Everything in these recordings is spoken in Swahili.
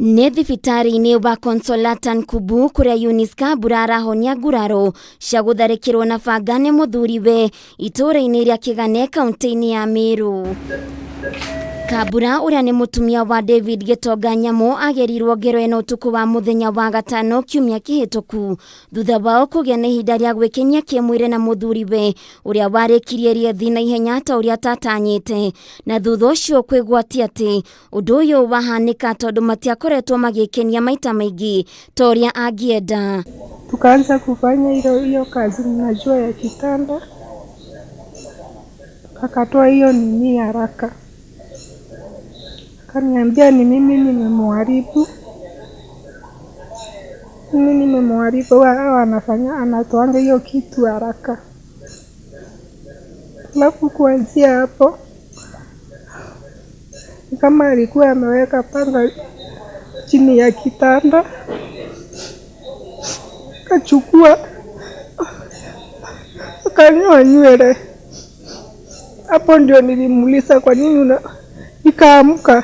Nĩ thibitari-ini wa Consolata Nkubu kuria Eunice Kambura arahonia nguraro cia gutharikirwo na banga nĩ muthuriwe ituura-ini ria Kigane kaunti-ini ya Meru. Kambura uria ni mutumia wa David Gitonga nyamo agerirwo ngero eno utuku wa muthenya wa gatano kiumia kihituku thutha wao kugĩa na ihinda rĩa gwikenia kĩmwĩrĩ na muthuriwe uria warikirie riethi na ihenya ta uria tatanyĩte na thutha ũcio kwĩgwatia atĩ ũndũ ũyũ wahanĩka tondũ matiakoretwo magĩkenia maita maingĩ ta ũrĩa angĩenda. Tukaanza kufanya hiyo kazi najua ya kitanda, akatoa hiyo nini haraka. Kaniambia ni mimi nimemharibu. Mimi nimemharibu, wao anatoanga hiyo kitu haraka. Alafu kuanzia hapo kama alikuwa ameweka panga chini ya kitanda, kachukua akanyoa nywele. Hapo ndio nilimuuliza kwa nini nikaamka.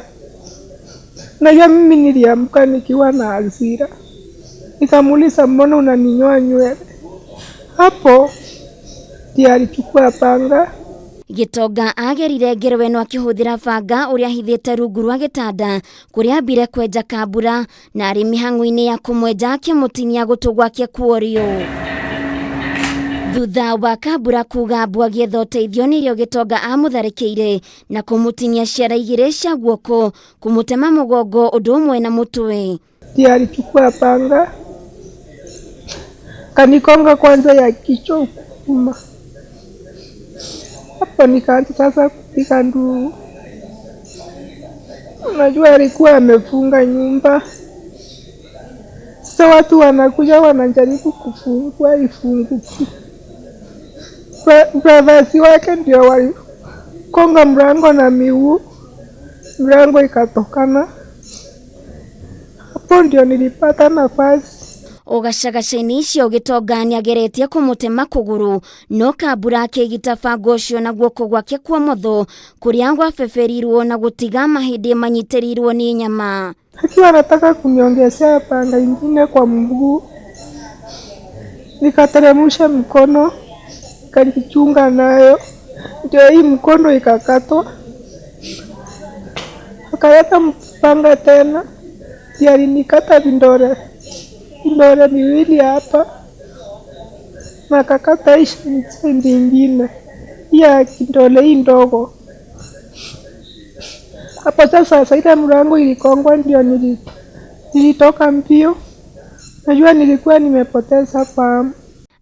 Na mimi niliamka nikiwa na hasira. Nikamuuliza mbona unaninyoa nywele? Hapo ndiye alichukua panga. Gitonga agerire ngero eno akihuthira banga uria hithite rungu rwa gitanda kuria ambire kwenja Kambura na ari mihang'o-ini ya kumwenja akimutinia gutu gwake kuorio. Thutha wa Kambura kuga bwagie ũteithio nĩrĩo Gitonga amutharĩkĩire na kumutinia ciara igĩrĩ cia guoko, kumutema mugongo ũndũ ũmwe na mũtwe. Ndiye alichukua panga kanikonga kwanza ya kichwa kuuma. Hapo nikaanza sasa kupiga nduru. Unajua alikuwa amefunga nyumba. Sasa watu wanakuja wanajaribu kufungua ifunguki. Bravasi wake ndio walikonga mlango na miguu, mlango ikatokana. Hapo ndio nilipata nafasi. Ogacagaca-ini icio Gitonga nĩageretie kumutema kuguru, no Kambura akĩgita banga ũcio na guoko gwake kwa motho kuria gwabeberirwo na gutiga mahĩndĩ manyitĩrĩirwo nĩ nyama. Akiwa anataka kuniongezea panga ingine kwa mguu, nikateremsha mkono nikajichunga nayo, ndio hii mkono ikakatwa. Akaleta panga tena, ndiye alinikata vidole miwili hapa na akakata hii ingine ya kidole hii ndogo. Hapo sasa ile mlango ilikongwa, ndio nilitoka mbio. Najua nilikuwa nimepoteza fahamu.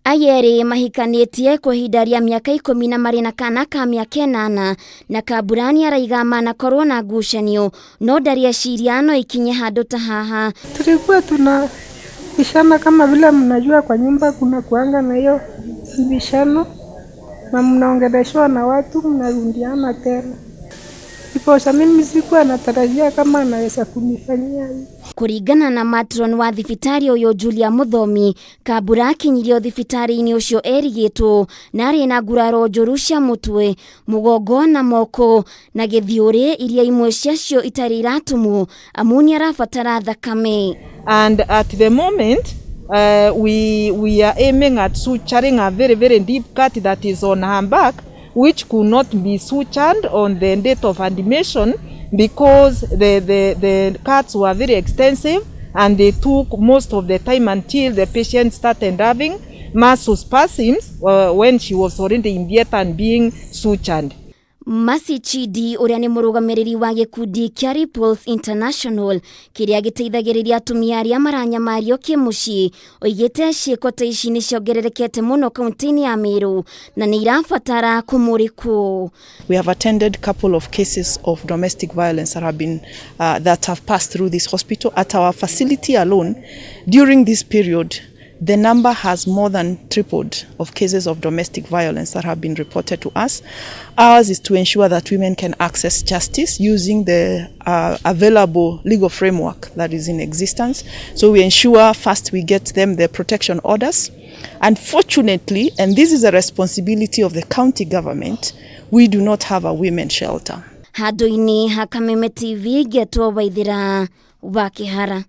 Ayeri mahikanĩtie kwa ihinda rĩa miaka 10 na marĩ na kana ka miaka 8 na Kambura araiga manakorwo na ngucanio no ndari eciria no ikinye handũ ta haha. Tulikuwa tunabishana kama vile mnajua kwa nyumba kuna kuanga na hiyo bishano na mnaongeleshwa na watu mnarundiana tena. Iposa mimi sikuwa natarajia kama anaweza kunifanyia hivi. Kuringana na matron wa thibitari uyu Julia Muthomi, Kambura akinyirio thibitari-ini ucio erigitwo na ari na nguraro njuru cia mutwe, mugongo na moko na githiuri iria imwe ciacio itari iratumwo amu nĩarabatara thakame. And at the moment we are aiming at suturing a very deep cut that is on her back, which could not be sutured on the date of admission because the cuts were very extensive and they took most of the time until the patient started having muscle spasms when she was already in theater and being sutured. Masi Chidi uria ni murugamiriri wa gikundi kia Ripples International kiria giteithagiriria atumia aria maranyamario kimucii oigite ciiko ta ici ni ciongererekete muno kaunti-ini ya Meru na ni irabatara kumurikwo. We have attended a couple of cases of domestic violence that have passed through this hospital. At our facility alone, during this period, the number has more than tripled of cases of domestic violence that have been reported to us. Ours is to ensure that women can access justice using the available legal framework that is in existence. So we ensure first we get them the protection orders. Unfortunately, and this is a responsibility of the county government, we do not have a women's shelter. Handũ-ini ha Kameme TV Getwo Waithira. wa Kihara.